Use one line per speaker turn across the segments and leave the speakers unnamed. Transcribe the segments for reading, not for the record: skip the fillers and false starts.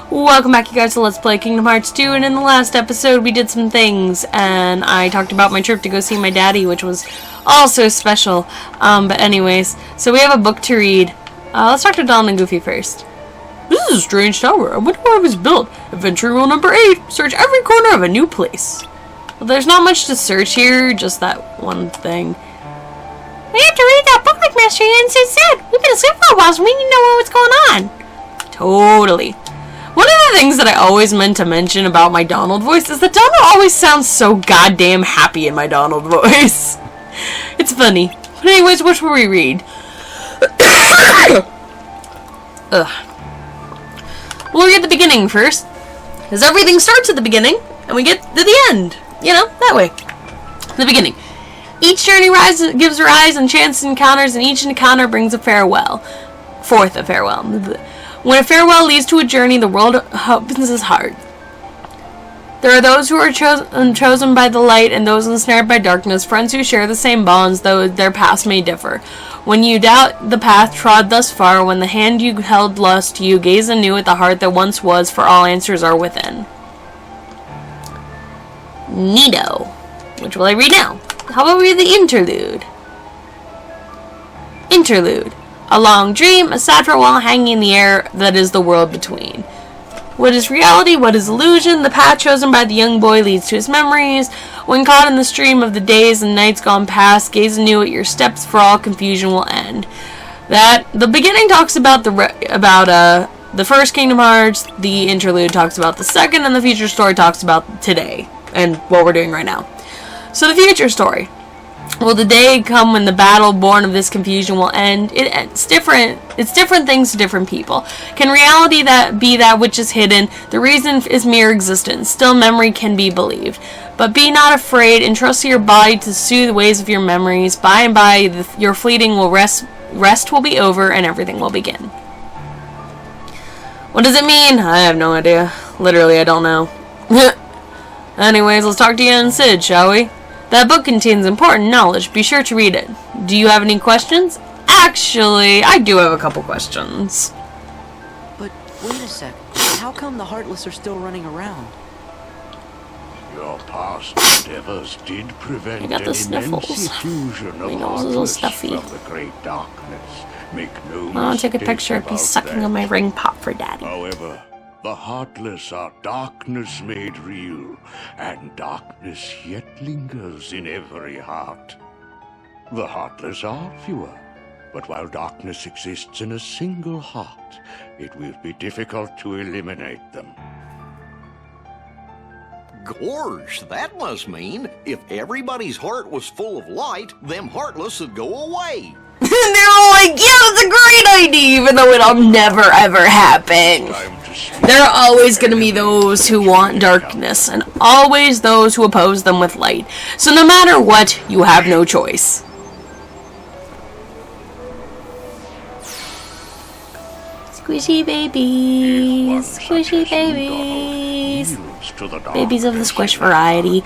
Welcome back, you guys, to Let's Play Kingdom Hearts 2, and in the last episode we did some things, and I talked about my trip to go see my daddy, which was also special. But anyways, so we have a book to read. Let's talk to Donald and Goofy first. This is a strange tower. I wonder where it was built. Adventure rule number 8, search every corner of a new place. Well, there's not much to search here, just that one thing.
We have to read that book like Master Yancy said. We've been asleep for a while, so we need to know what's going on.
Totally. One of the things that I always meant to mention about my Donald voice is that Donald always sounds so goddamn happy in my Donald voice. It's funny. But anyways, what should we read? We'll read the beginning first, because everything starts at the beginning, and we get to the end. You know, that way. The beginning. Each journey gives rise and chance encounters, and each encounter brings a farewell. Fourth, a farewell. When a farewell leads to a journey, the world opens its heart. There are those who are chosen by the light and those ensnared by darkness, friends who share the same bonds, though their paths may differ. When you doubt the path trod thus far, when the hand you held lost you, gaze anew at the heart that once was, for all answers are within. Neato. Which will I read now? How about we read the interlude? Interlude. A long dream, a sad farewell hanging in the air that is the world between. What is reality? What is illusion? The path chosen by the young boy leads to his memories. When caught in the stream of the days and nights gone past, gaze anew at your steps, for all confusion will end. That the beginning talks about the first Kingdom Hearts. The interlude talks about the second, and the future story talks about today and what we're doing right now. So the future story. Will the day come when the battle born of this confusion will end? It's different things to different people. Can reality be that which is hidden? The reason is mere existence. Still memory can be believed. But be not afraid, and trust your body to soothe the waves of your memories. By and by, your fleeting will rest will be over, and everything will begin. What does it mean? I have no idea. Literally, I don't know. Anyways, let's talk to Yen and Sid, shall we? That book contains important knowledge. Be sure to read it. Do you have any questions? Actually, I do have a couple questions.
But wait a sec. How come the Heartless are still running around?
Your past endeavors did prevent
I got the
an
sniffles.
immense effusion
My
of
nose is a little
Heartless
stuffy.
from the great darkness. Make no
I want to take a
mistake
picture of me
about
sucking
that.
on my ring pop for Daddy.
However, the Heartless are darkness made real, and darkness yet lingers in every heart. The Heartless are fewer, but while darkness exists in a single heart, it will be difficult to eliminate them.
Gorge, that must mean if everybody's heart was full of light, them Heartless would go away.
They're all like, yeah, that's a great idea, even though it'll never ever happen. There are always going to be those who want darkness, and always those who oppose them with light. So no matter what, you have no choice. Squishy babies, squishy babies. Babies of the squish variety.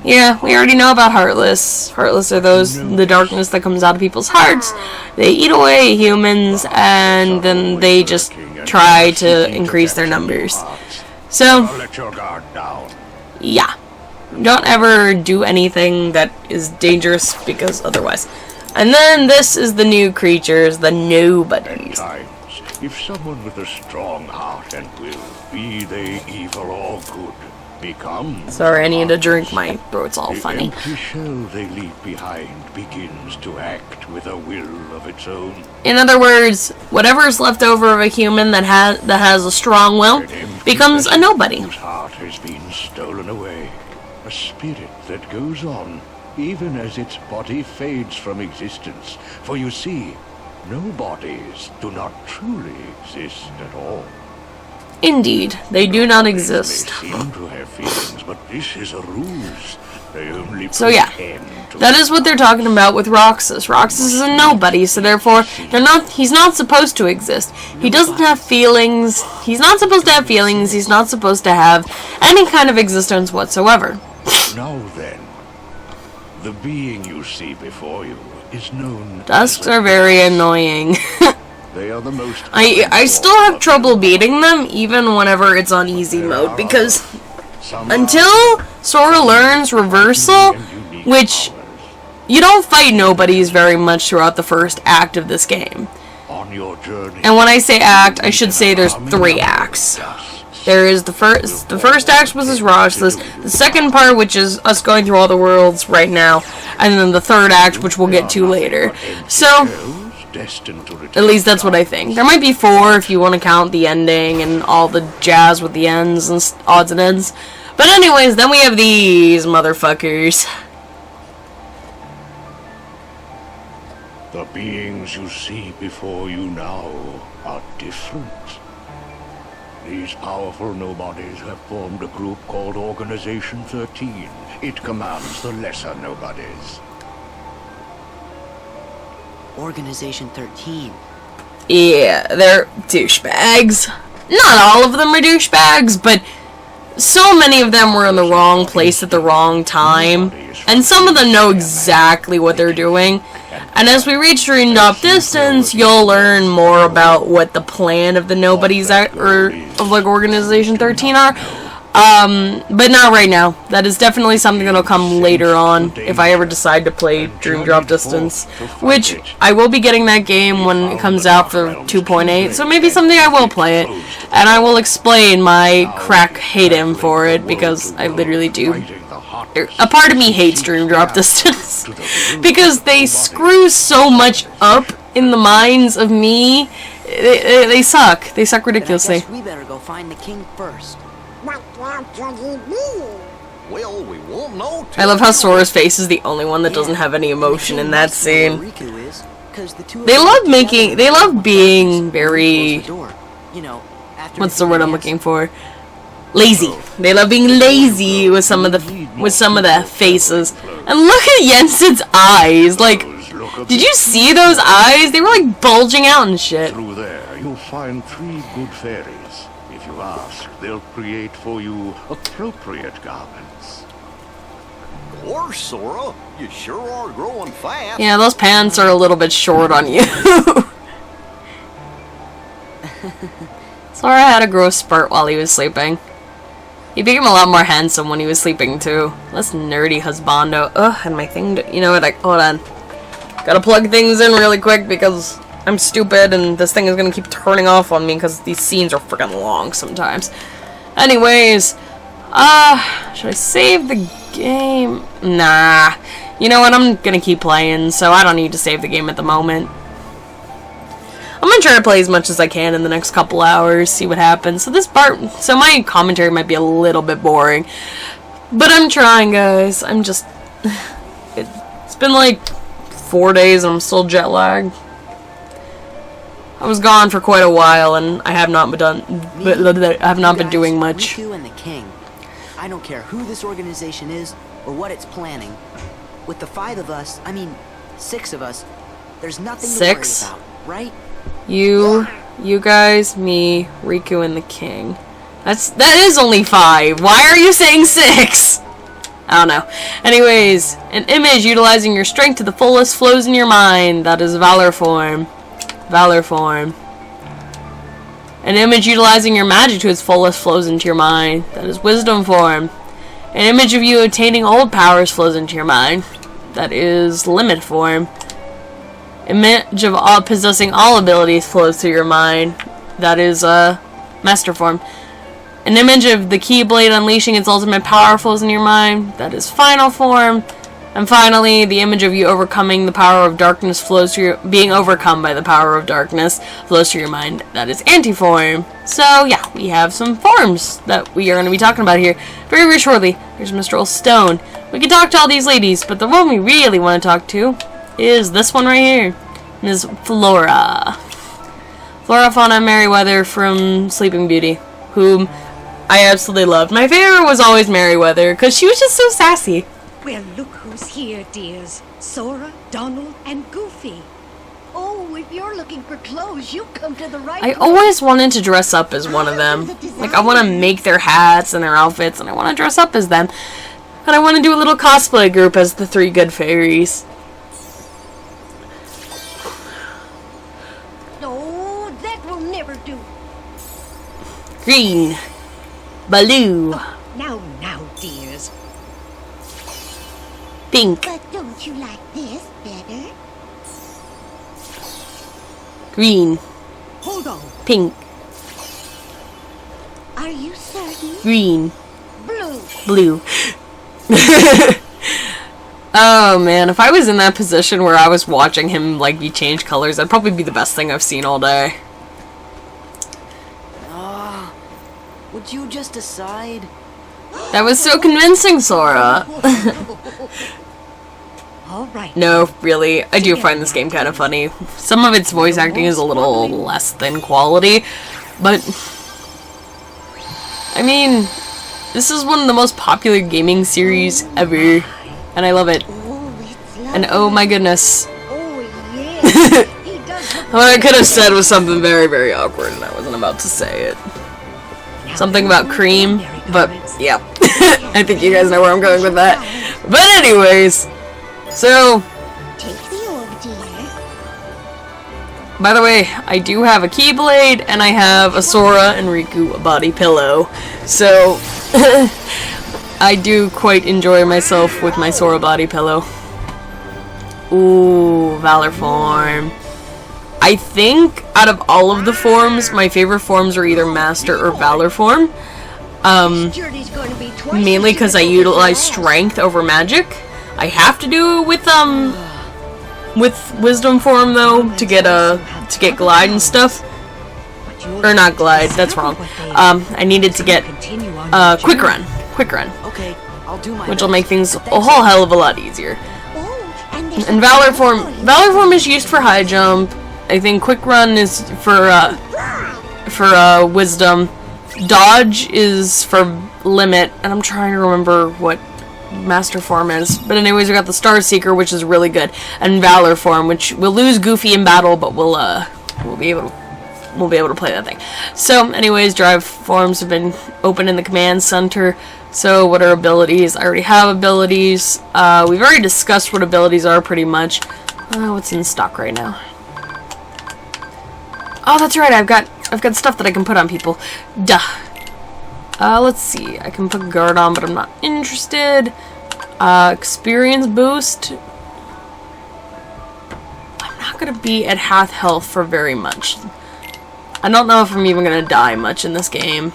Yeah, we already know about Heartless. Heartless are the darkness that comes out of people's hearts. They eat away humans, and then they just try to increase their numbers. So, yeah. Don't ever do anything that is dangerous, because otherwise. And then this is the new creatures, the nobodies.
If someone with a strong heart and will, be they evil or good, becomes...
Sorry, I need a drink. My throat's all
the
funny.
empty shell they leave behind begins to act with a will of its own.
In other words, whatever's left over of a human that has a strong will becomes a nobody.
Whose heart has been stolen away. A spirit that goes on, even as its body fades from existence. For you see, no bodies do not truly exist at all.
Indeed, they do not exist.
They seem to have feelings, but this is a ruse. They only
So yeah,
pretend to.
that is what they're talking about with Roxas. Roxas is a nobody, so therefore he's not supposed to exist. He doesn't have feelings. He's not supposed to have feelings. He's not supposed to have any kind of existence whatsoever.
Now then, the being you see before you is known
Dusks
as a
are very annoying.
They are the most...
I still have trouble beating them, even whenever it's on easy mode, because until Sora learns Reversal, which you don't fight nobodies very much throughout the first act of this game.
On your journey,
And when I say act, I should say there's 3 acts. There is the first act, which is Rossless, the second part, which is us going through all the worlds right now, and then the third act, which we'll get to later. So, at least that's what I think. There might be 4 if you want to count the ending and all the jazz with the ends and odds and ends. But anyways, then we have these motherfuckers.
the beings you see before you now are different. These powerful nobodies have formed a group called Organization 13. It commands the lesser nobodies.
Organization 13.
Yeah, they're douchebags. Not all of them are douchebags, but so many of them were in the wrong place at the wrong time. And some of them know exactly what they're doing. And as we reach Dream Drop Distance, you'll learn more about what the plan of the nobodies are, or of like Organization 13 are. But not right now. That is definitely something that'll come later on if I ever decide to play Dream Drop Distance, which I will be getting that game when it comes out for 2.8, so maybe someday I will play it, and I will explain my crack hate-em for it, because I literally do. A part of me hates Dream Drop Distance, because they screw so much up in the minds of me. They suck. They suck ridiculously.
I guess we better go find the king first.
Well, we won't know.
I love how Sora's face is the only one that doesn't have any emotion in that scene. They love being very, what's the word I'm looking for? Lazy. They love being lazy with some of the faces. And look at Jensen's eyes. Like, did you see those eyes? They were like bulging out and shit.
Through there, you'll find 3 good fairies. If you ask, they'll create for you appropriate garments.
Of course, Sora. You sure are growing fast.
Yeah, those pants are a little bit short on you. Sora had a growth spurt while he was sleeping. He became a lot more handsome when he was sleeping, too. Less nerdy husbando. Ugh, and my thing... You know what? Hold on. Gotta plug things in really quick because I'm stupid and this thing is gonna keep turning off on me because these scenes are freaking long sometimes. Anyways, should I save the game? Nah. You know what? I'm gonna keep playing, so I don't need to save the game at the moment. I'm gonna try to play as much as I can in the next couple hours, see what happens. So my commentary might be a little bit boring, but I'm trying, guys. I'm just, it's been like 4 days and I'm still jet lagged. I was gone for quite a while and I have not been doing much.
Riku and the king. I don't care who this organization is or what it's planning. With the 5 of us, I mean 6 of us, there's nothing to worry about, right?
You guys, me, Riku, and the king. That is only 5. Why are you saying 6? I don't know. Anyways, an image utilizing your strength to the fullest flows in your mind. That is Valor form. Valor form. An image utilizing your magic to its fullest flows into your mind. That is Wisdom form. An image of you attaining old powers flows into your mind. That is Limit form. Image of possessing all abilities flows through your mind. That is Master form. An image of the Keyblade unleashing its ultimate power flows in your mind. That is Final form. And finally, the image of you overcoming the power of darkness flows through your... Being overcome by the power of darkness flows through your mind. That is Anti-form. So, yeah, we have some forms that we are going to be talking about here very, very shortly. Here's Mr. Stone. We can talk to all these ladies, but the one we really want to talk to is this one right here. Ms. Flora. Flora Fauna Merryweather from Sleeping Beauty, whom I absolutely loved. My favorite was always Merryweather, because she was just so sassy.
Well, look who's here, dears. Sora, Donald, and Goofy. Oh, if you're looking for clothes, you come to the right
I
place.
always wanted to dress up as one of them. Like, I want to make their hats and their outfits, and I want to dress up as them. And I want to do a little cosplay group as the 3 good fairies.
Oh,
Green. Blue.
Now, dears.
Pink.
But don't you like this better?
Green.
Hold on.
Pink.
Are you certain?
Green.
Blue.
Blue. Oh man, if I was in that position where I was watching him like be change colors, that'd probably be the best thing I've seen all day.
Would you just decide?
That was so convincing, Sora.
All right.
No, really, I do find this game kind of funny. Some of its voice acting is a little less than quality, but I mean, this is one of the most popular gaming series ever, and I love it.
Oh, it's lovely.
And oh my goodness,
Oh, yeah. He does look
what I could have said was something very, very awkward, and I wasn't about to say it. Something about cream, but yeah, I think you guys know where I'm going with that. But anyways, so
Take the orb, dear.
by the way, I do have a Keyblade, and I have a Sora and Riku body pillow, so I do quite enjoy myself with my Sora body pillow. Ooh, Valor form. I think out of all of the forms, my favorite forms are either Master or Valor form.
journey's going to be twice
Mainly
as
because I
difficult
utilize
as last.
strength over magic. I have to do it with wisdom form though to get glide and stuff. Or not glide, that's wrong. I needed to get quick run,
Okay, I'll do my
which will
best.
make things a whole hell of a lot easier.
Oh, and there's
And Valor form is used for high jump. I think quick run is for wisdom. Dodge is for limit, and I'm trying to remember what Master form is. But anyways, we got the Star Seeker, which is really good, and Valor form, which we'll lose Goofy in battle, but we'll be able to play that thing. So, anyways, drive forms have been open in the command center. So, what are abilities? I already have abilities. We've already discussed what abilities are pretty much. What's in stock right now? Oh, that's right. I've got stuff that I can put on people. Duh. Let's see. I can put guard on, but I'm not interested. Experience boost. I'm not gonna be at half health for very much. I don't know if I'm even gonna die much in this game.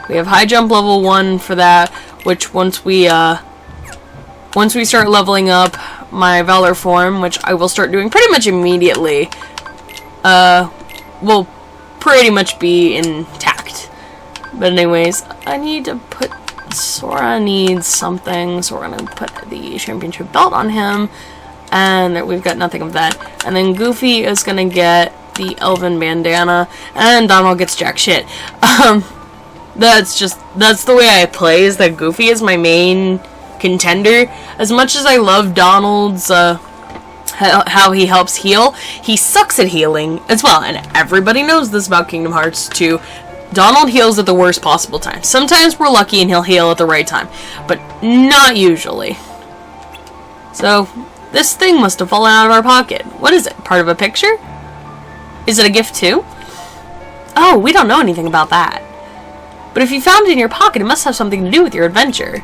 We have high jump level 1 for that, which once we start leveling up my Valor form, which I will start doing pretty much immediately, will pretty much be intact. But anyways, I need to put Sora needs something, so we're gonna put the championship belt on him, and we've got nothing of that. And then Goofy is gonna get the elven bandana, and Donald gets jack shit. That's the way I play, is that Goofy is my main contender. As much as I love Donald's how he helps heal, he sucks at healing as well, and everybody knows this about Kingdom Hearts 2. Donald heals at the worst possible time. Sometimes we're lucky and he'll heal at the right time, but not usually. So, this thing must have fallen out of our pocket. What is it? Part of a picture? Is it a gift too? Oh, we don't know anything about that. But if you found it in your pocket, it must have something to do with your adventure.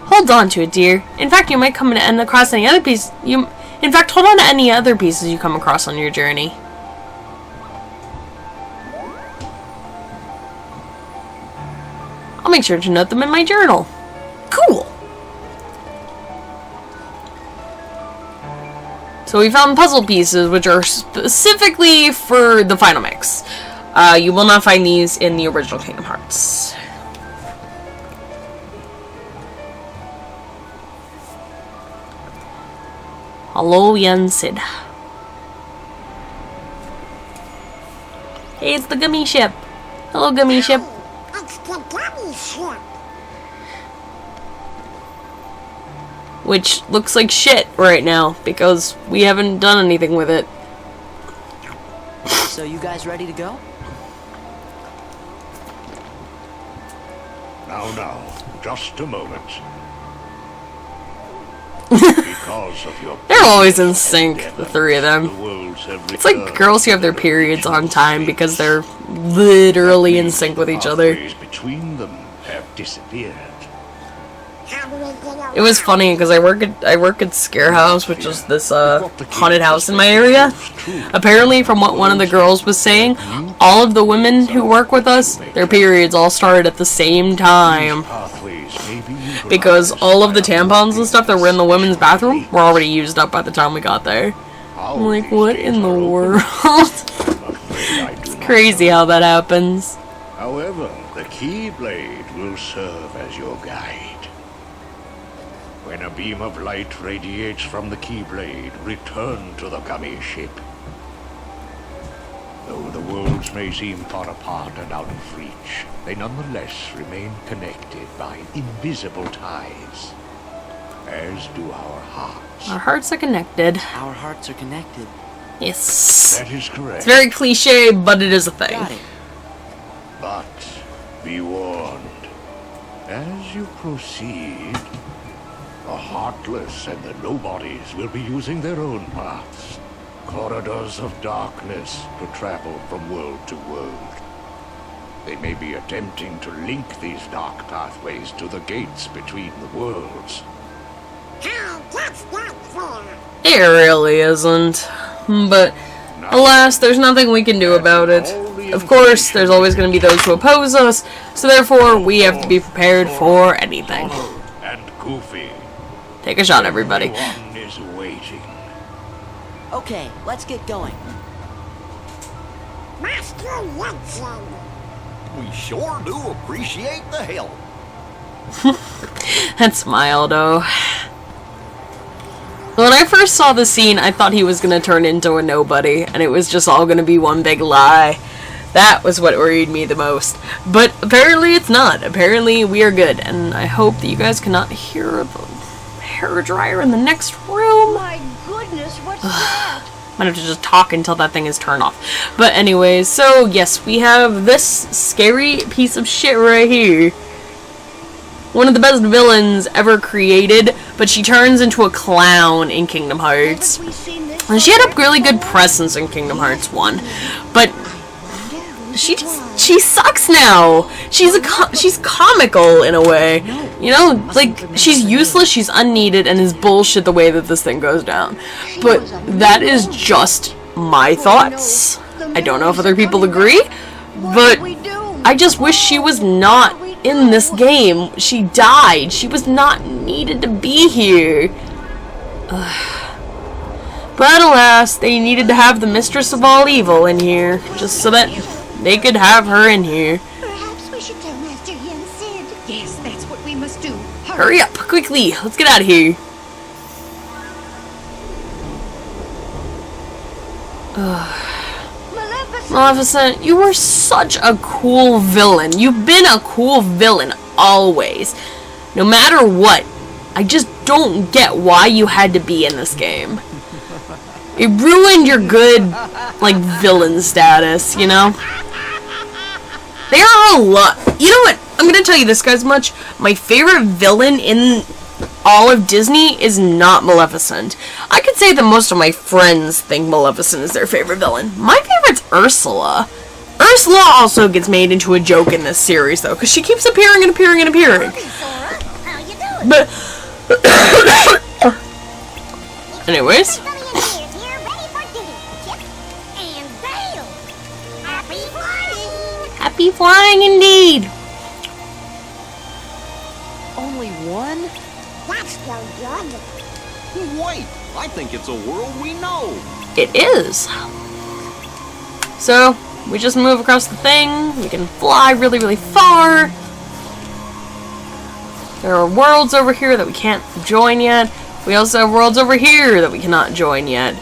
Hold on to it, dear. In fact, you might come across any other piece. In fact, hold on to any other pieces you come across on your journey. I'll make sure to note them in my journal. Cool. So we found puzzle pieces, which are specifically for the final mix. You will not find these in the original Kingdom Hearts. Hello, young Sid. Hey, it's the gummy ship. Hello, gummy ship.
It's the gummy ship.
Which looks like shit right now, because we haven't done anything with it.
So you guys ready to go?
Now, just a moment. It's because of your
They're always in sync, the three of
the
them.
worlds have
It's like
returned.
girls who have their periods on time because they're literally in sync with each other.
Pathways between them have disappeared.
How do we get
It was funny because I work at Scare House, which is this haunted house in my area. Apparently, from what one of the girls was saying, all of the women who work with us, their periods all started at the same time.
Pathways may be utilized
Because all of the tampons and stuff that were in the women's bathroom were already used up by the time we got there. I'm like, what in the world? It's crazy how that happens.
However, the Keyblade will serve as your guide. When a beam of light radiates from the Keyblade, return to the gummy ship. Though the worlds may seem far apart and out of reach, they nonetheless remain connected by invisible ties, as do our hearts.
Our hearts are connected.
Our hearts are connected.
Yes.
That is correct.
It's very cliche, but it is a thing.
Got it.
But be warned, as you proceed, the Heartless and the Nobodies will be using their own paths, corridors of darkness to travel from world to world. They may be attempting to link these dark pathways to the gates between the worlds.
How that's not fair.
It really isn't. But alas, there's nothing we can do about it. Of course, there's always going to be those who oppose us, so therefore we have to be prepared for anything.
Donald and Goofy.
Take a shot, everybody.
Everyone is waiting.
Okay, let's get going.
Master Legend.
We sure do appreciate the help.
That smile, though. When I first saw the scene, I thought he was going to turn into a nobody, and it was just all going to be one big lie. That was what worried me the most. But apparently it's not. Apparently we are good, and I hope that you guys cannot hear the hairdryer in the next room.
My goodness, what's that?
Might have to just talk until that thing is turned off. But anyways, so yes, we have this scary piece of shit right here. One of the best villains ever created, but she turns into a clown in Kingdom Hearts.
Haven't we seen this
And she had a really good presence in Kingdom Hearts 1. But she sucks now. She's comical in a way. You know, like she's useless, she's unneeded, and is bullshit the way that this thing goes down. But that is just my thoughts. I don't know if other people agree, but I just wish she was not in this game. She died. She was not needed to be here. But alas, they needed to have the Mistress of All Evil in here, just so that they could have her in here.
Perhaps we should tell Master Yen Sid.
Yes, that's what we must do.
Hurry up, quickly. Let's get out of here.
Maleficent!
Maleficent, you were such a cool villain. You've been a cool villain always. No matter what. I just don't get why you had to be in this game. It ruined your good, like, villain status, you know? There are a lot. You know what? I'm gonna tell you this, guys, much. My favorite villain in all of Disney is not Maleficent. I could say that most of my friends think Maleficent is their favorite villain. My favorite's Ursula. Ursula also gets made into a joke in this series, though, because she keeps appearing and appearing and appearing.
Sora, how you doing?
But, anyways,
Everybody in here, ready for duty. Chip and Dale. Happy flying.
happy flying indeed.
Only one?
That's so good.
Wait, I think it's a world we know.
It is. So, we just move across the thing. We can fly really, really far. There are worlds over here that we can't join yet. We also have worlds over here that we cannot join yet.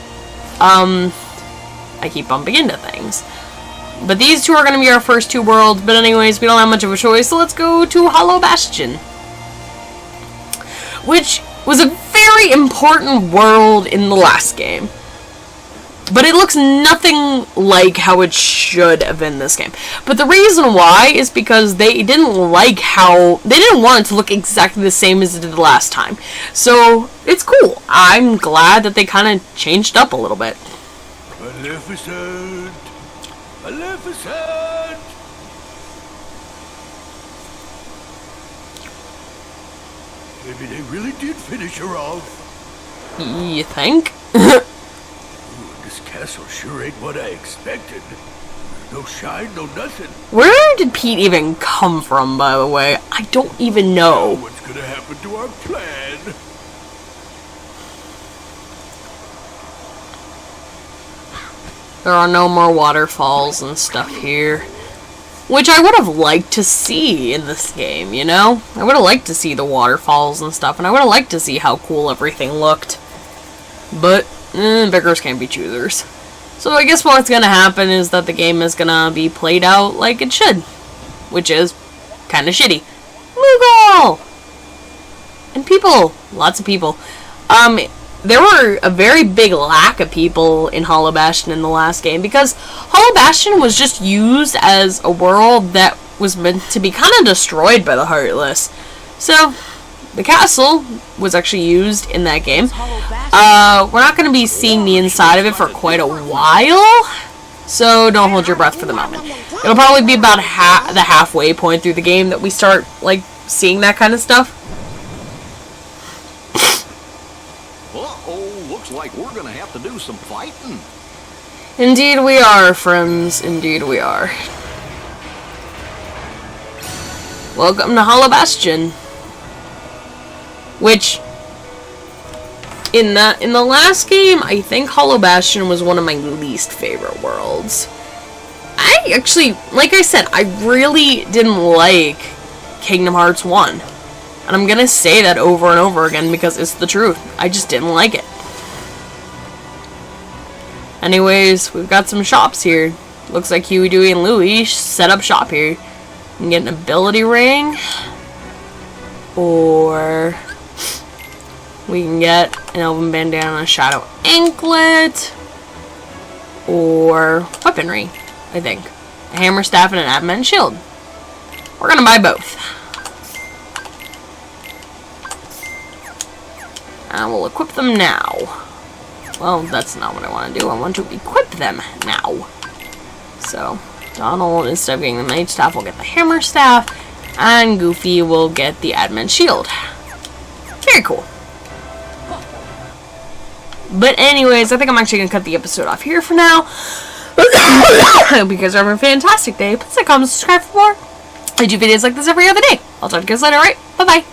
I keep bumping into things. But these two are going to be our first two worlds. But anyways, we don't have much of a choice. So let's go to Hollow Bastion, which was a very important world in the last game. But it looks nothing like how it should have in this game. But the reason why is because they didn't want it to look exactly the same as it did last time. So, it's cool. I'm glad that they kind of changed up a little bit.
Maleficent! Maleficent! Maybe they really did finish her off.
You think?
This castle sure ain't what I expected. No shine, no nothing.
Where did Pete even come from, by the way? I don't even know.
What's gonna happen to our plan?
There are no more waterfalls and stuff here. Which I would have liked to see in this game, you know? I would have liked to see the waterfalls and stuff, and I would have liked to see how cool everything looked. But, beggars can't be choosers. So I guess what's gonna happen is that the game is gonna be played out like it should. Which is kinda shitty. Moogle! And people. Lots of people. There were a very big lack of people in Hollow Bastion in the last game, because Hollow Bastion was just used as a world that was meant to be kind of destroyed by the Heartless. So, the castle was actually used in that game. We're not going to be seeing the inside of it for quite a while, so don't hold your breath for the moment. It'll probably be about the halfway point through the game that we start, like, seeing that kind of stuff.
Uh-oh, looks like we're gonna have to do some fighting.
Indeed we are, friends. Indeed we are. Welcome to Hollow Bastion. Which, in the last game, I think Hollow Bastion was one of my least favorite worlds. I actually, like I said, I really didn't like Kingdom Hearts 1. And I'm gonna say that over and over again because it's the truth. I just didn't like it. Anyways, we've got some shops here. Looks like Huey, Dewey, and Louie set up shop here. You can get an ability ring. Or we can get an Elven Bandana, Shadow Anklet. Or weaponry, I think. A Hammer Staff and an Adamant Shield. We're gonna buy both. And we'll equip them now. Well, that's not what I want to do. I want to equip them now. So, Donald, instead of getting the Mage Staff, will get the Hammer Staff. And Goofy will get the Adamant Shield. Very cool. But anyways, I think I'm actually going to cut the episode off here for now. I hope you guys are having a fantastic day. Please like, comment, subscribe for more. I do videos like this every other day. I'll talk to you guys later, alright? Bye-bye.